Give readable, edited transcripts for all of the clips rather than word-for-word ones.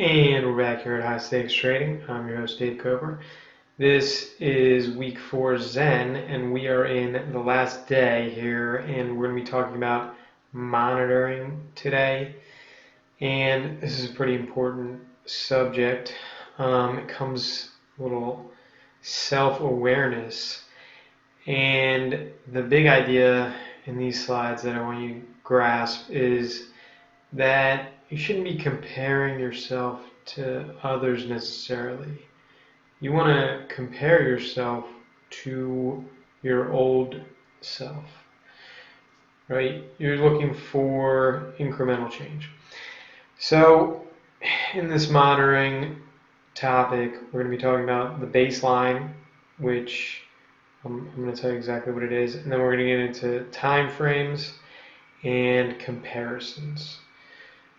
And we're back here at High Stakes Trading. I'm your host, Dave Coper. This is week 4 Zen, and we are in the last day here, and we're going to be talking about monitoring today. And this is a pretty important subject. It comes a little self-awareness. And the big idea in these slides that I want you to grasp is that you shouldn't be comparing yourself to others necessarily. You want to compare yourself to your old self, right? You're looking for incremental change. So in this monitoring topic, we're going to be talking about the baseline, which I'm going to tell you exactly what it is, and then we're going to get into time frames and comparisons.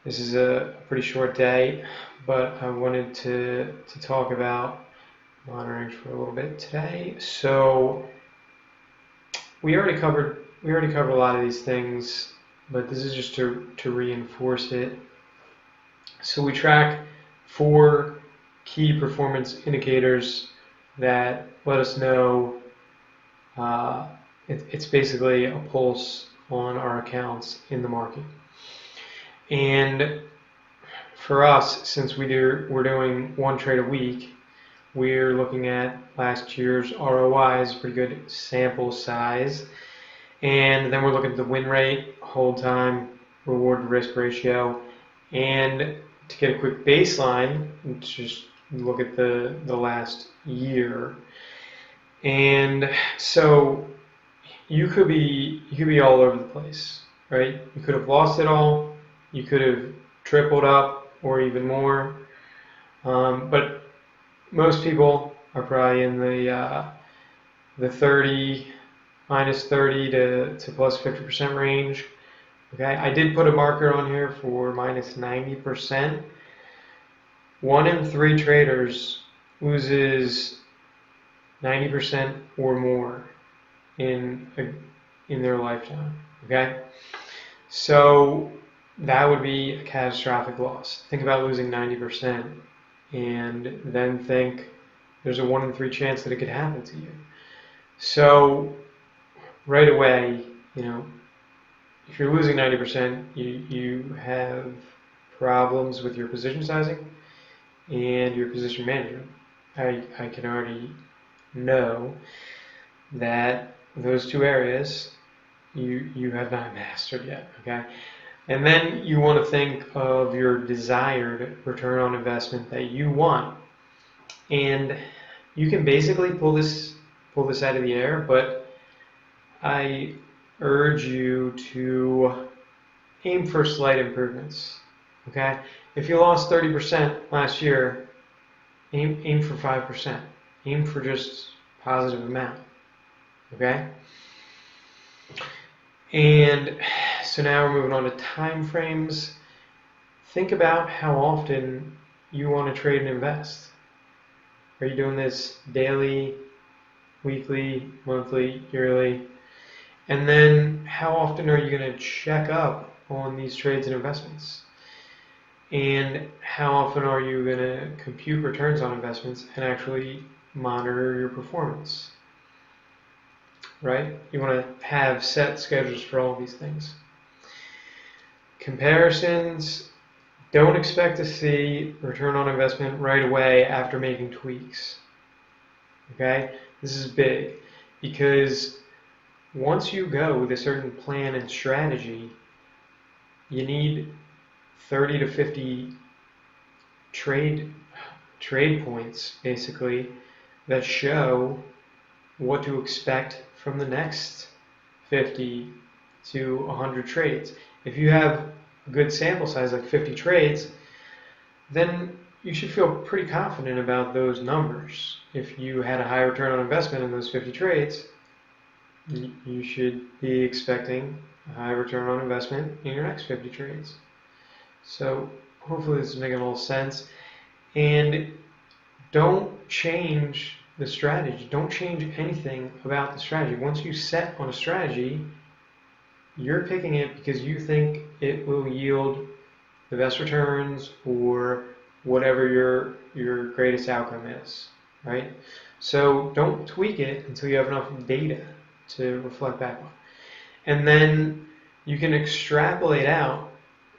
This is a pretty short day, but I wanted to talk about monitoring for a little bit today. So we already covered a lot of these things, but this is just to reinforce it. So we track 4 key performance indicators that let us know it's basically a pulse on our accounts in the market. And for us, since we're doing 1 trade a week, we're looking at last year's ROIs, pretty good sample size. And then we're looking at the win rate, hold time, reward to risk ratio. And to get a quick baseline, let's just look at the last year. And so you could be all over the place, right? You could have lost it all. You could have tripled up or even more. But most people are probably in the 30, minus 30 to plus 50% range. Okay, I did put a marker on here for minus 90%. 1 in 3 traders loses 90% or more in their lifetime. Okay, so that would be a catastrophic loss. Think about losing 90%, and then think there's a 1 in 3 chance that it could happen to you. So right away, if you're losing 90%, you have problems with your position sizing and your position management. I can already know that those 2 areas you have not mastered yet, okay? And then you want to think of your desired return on investment that you want. And you can basically pull this out of the air, but I urge you to aim for slight improvements. Okay? If you lost 30% last year, aim for 5%. Aim for just positive amount. Okay? And so now we're moving on to time frames. Think about how often you want to trade and invest. Are you doing this daily, weekly, monthly, yearly? And then how often are you going to check up on these trades and investments? And how often are you going to compute returns on investments and actually monitor your performance? Right? You want to have set schedules for all of these things. Comparisons, don't expect to see return on investment right away after making tweaks. Okay? This is big because once you go with a certain plan and strategy, you need 30 to 50 trade points basically that show what to expect from the next 50 to 100 trades. If you have a good sample size like 50 trades, then you should feel pretty confident about those numbers. If you had a high return on investment in those 50 trades, you should be expecting a high return on investment in your next 50 trades. So hopefully this is making a little sense. And don't change the strategy. Don't change anything about the strategy. Once you set on a strategy, you're picking it because you think it will yield the best returns or whatever your greatest outcome is, right? So don't tweak it until you have enough data to reflect back on. And then you can extrapolate out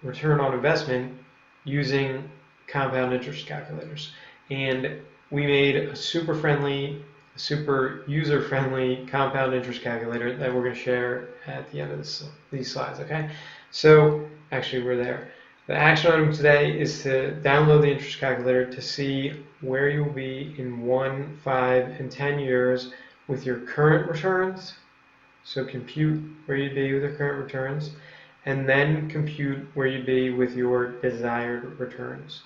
return on investment using compound interest calculators. And we made a super friendly, super user-friendly compound interest calculator that we're going to share at the end of these slides, okay? So actually we're there. The action item today is to download the interest calculator to see where you'll be in 1, 5, and 10 years with your current returns. So compute where you'd be with your current returns, and then compute where you'd be with your desired returns.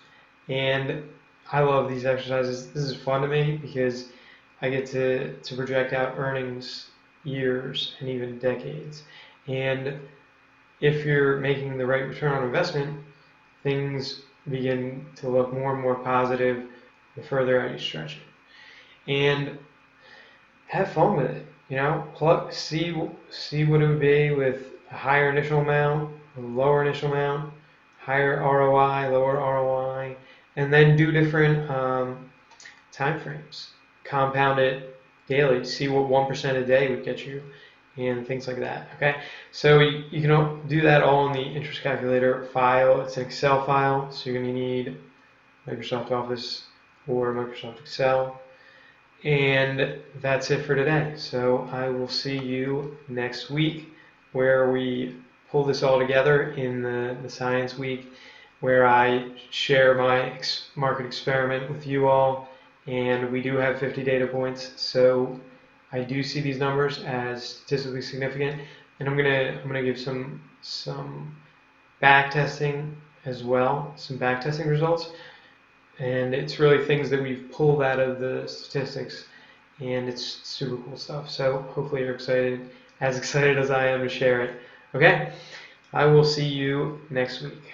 And I love these exercises. This is fun to me because I get to project out earnings years and even decades. And if you're making the right return on investment, things begin to look more and more positive the further out you stretch it. And have fun with it. You know, see what it would be with a higher initial amount, a lower initial amount, higher ROI, lower ROI, and then do different time frames. Compound it daily. See what 1% a day would get you, and things like that. Okay, so you can do that all in the interest calculator file. It's an Excel file, so you're going to need Microsoft Office or Microsoft Excel. And that's it for today. So I will see you next week where we pull this all together in the Science Week, where I share my market experiment with you all. And we do have 50 data points, so I do see these numbers as statistically significant. And I'm gonna give some back testing as well, some back testing results. And it's really things that we've pulled out of the statistics, and it's super cool stuff. So hopefully you're excited as I am to share it. Okay, I will see you next week.